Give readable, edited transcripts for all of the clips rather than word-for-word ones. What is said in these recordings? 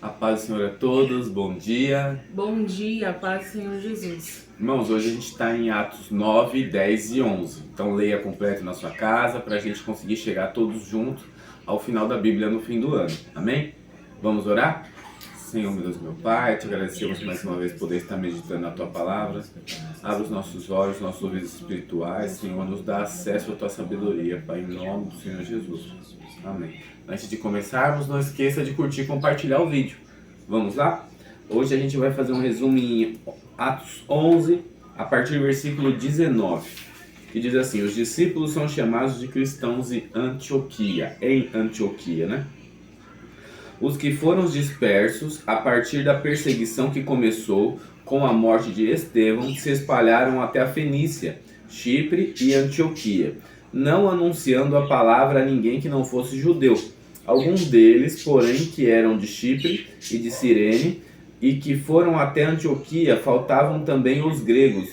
A paz do Senhor a todos, bom dia. Bom dia, paz do Senhor Jesus. Irmãos, hoje a gente está em Atos 9, 10 e 11. Então leia completo na sua casa para a gente conseguir chegar todos juntos ao final da Bíblia no fim do ano. Amém? Vamos orar? Senhor, meu Deus, meu Pai, te agradecemos mais uma vez por poder estar meditando na Tua Palavra. Abre os nossos olhos, nossos ouvidos espirituais, Senhor, nos dá acesso à Tua sabedoria, Pai, em nome do Senhor Jesus. Amém. Antes de começarmos, não esqueça de curtir e compartilhar o vídeo. Vamos lá? Hoje a gente vai fazer um resumo em Atos 11, a partir do versículo 19, que diz assim: os discípulos são chamados de cristãos em Antioquia, né? Os que foram dispersos a partir da perseguição que começou com a morte de Estevão se espalharam até a Fenícia, Chipre e Antioquia, não anunciando a palavra a ninguém que não fosse judeu. Alguns deles, porém, que eram de Chipre e de Cirene e que foram até Antioquia, faltavam também aos gregos,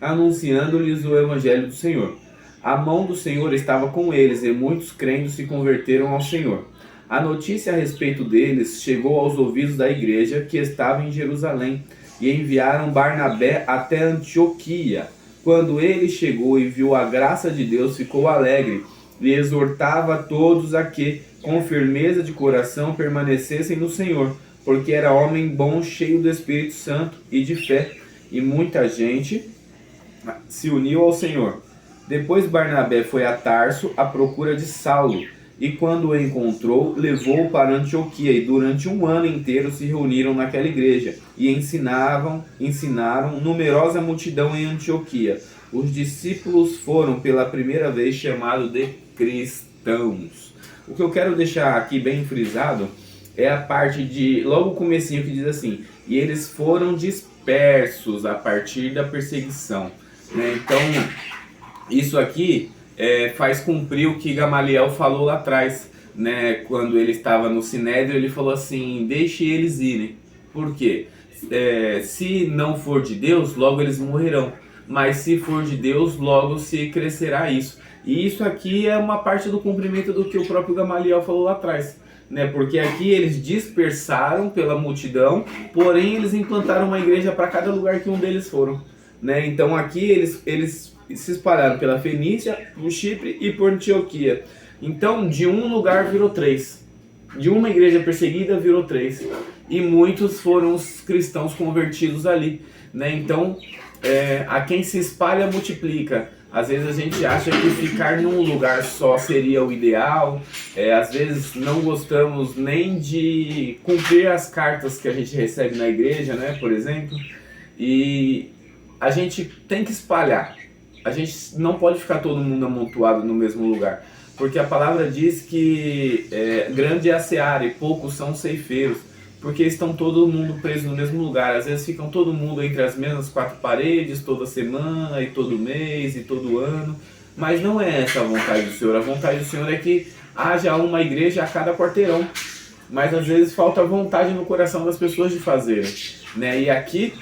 anunciando-lhes o evangelho do Senhor. A mão do Senhor estava com eles e muitos crentes se converteram ao Senhor. A notícia a respeito deles chegou aos ouvidos da igreja que estava em Jerusalém e enviaram Barnabé até Antioquia. Quando ele chegou e viu a graça de Deus, ficou alegre e exortava a todos a que, com firmeza de coração, permanecessem no Senhor, porque era homem bom, cheio do Espírito Santo e de fé, e muita gente se uniu ao Senhor. Depois Barnabé foi a Tarso à procura de Saulo, e quando o encontrou, levou-o para Antioquia, e durante um ano inteiro se reuniram naquela igreja, e ensinaram numerosa multidão em Antioquia. Os discípulos foram pela primeira vez chamados de cristãos. O que eu quero deixar aqui bem frisado é a parte de, logo o comecinho, que diz assim: e eles foram dispersos a partir da perseguição, né? Então, isso aqui faz cumprir o que Gamaliel falou lá atrás, né? Quando ele estava no Sinédrio, ele falou assim: deixe eles irem. Por quê? Se não for de Deus, logo eles morrerão. Mas se for de Deus, logo se crescerá isso. E isso aqui é uma parte do cumprimento do que o próprio Gamaliel falou lá atrás, né? Porque aqui eles dispersaram pela multidão, porém eles implantaram uma igreja para cada lugar que um deles foram, né? Então aqui eles se espalharam pela Fenícia, por Chipre e por Antioquia. Então de um lugar virou três, de uma igreja perseguida virou três, e muitos foram os cristãos convertidos ali, né? Então a quem se espalha multiplica. Às vezes a gente acha que ficar num lugar só seria o ideal. Às vezes não gostamos nem de cumprir as cartas que a gente recebe na igreja, né, por exemplo. E a gente tem que espalhar. A gente não pode ficar todo mundo amontoado no mesmo lugar, porque a palavra diz que grande é a seara e poucos são os ceifeiros, porque estão todo mundo preso no mesmo lugar. Às vezes ficam todo mundo entre as mesmas quatro paredes, toda semana e todo mês e todo ano, mas não é essa a vontade do Senhor. A vontade do Senhor é que haja uma igreja a cada quarteirão, mas às vezes falta vontade no coração das pessoas de fazerem, né? E aqui,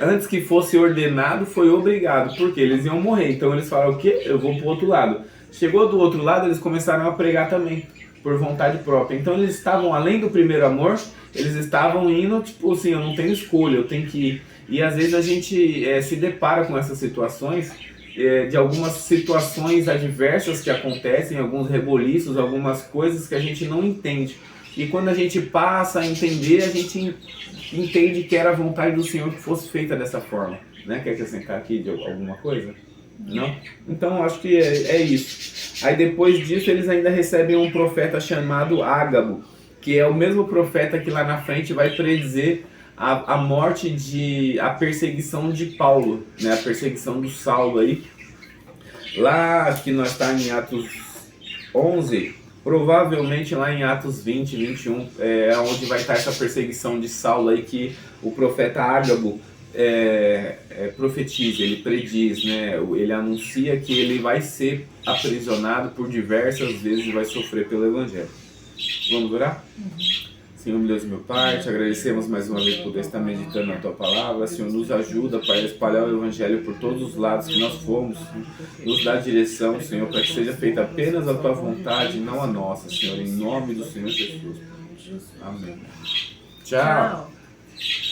antes que fosse ordenado, foi obrigado, porque eles iam morrer. Então eles falaram: o quê? Eu vou pro outro lado. Chegou do outro lado, eles começaram a pregar também, por vontade própria. Então eles estavam, além do primeiro amor, eles estavam indo, tipo assim, eu não tenho escolha, eu tenho que ir. E às vezes a gente se depara com essas situações, de algumas situações adversas que acontecem, alguns reboliços, algumas coisas que a gente não entende. E quando a gente passa a entender, a gente entende que era a vontade do Senhor que fosse feita dessa forma, né? Quer acrescentar aqui de alguma coisa? Não? Então acho que é isso. Aí depois disso eles ainda recebem um profeta chamado Ágabo, que é o mesmo profeta que lá na frente vai predizer a morte, a perseguição de Paulo, né? A perseguição do Saulo aí. Lá que nós estamos em Atos 11, provavelmente lá em Atos 20, 21, onde vai estar essa perseguição de Saulo aí, que o profeta Ágabo profetiza, ele prediz, né? Ele anuncia que ele vai ser aprisionado por diversas vezes e vai sofrer pelo Evangelho. Vamos orar? Senhor, meu Deus e meu Pai, te agradecemos mais uma vez por poder estar meditando na Tua Palavra. Senhor, nos ajuda, Pai, a espalhar o Evangelho por todos os lados que nós formos. Nos dá direção, Senhor, para que seja feita apenas a Tua vontade e não a nossa, Senhor, em nome do Senhor Jesus. de Jesus. Amém. Tchau. Tchau.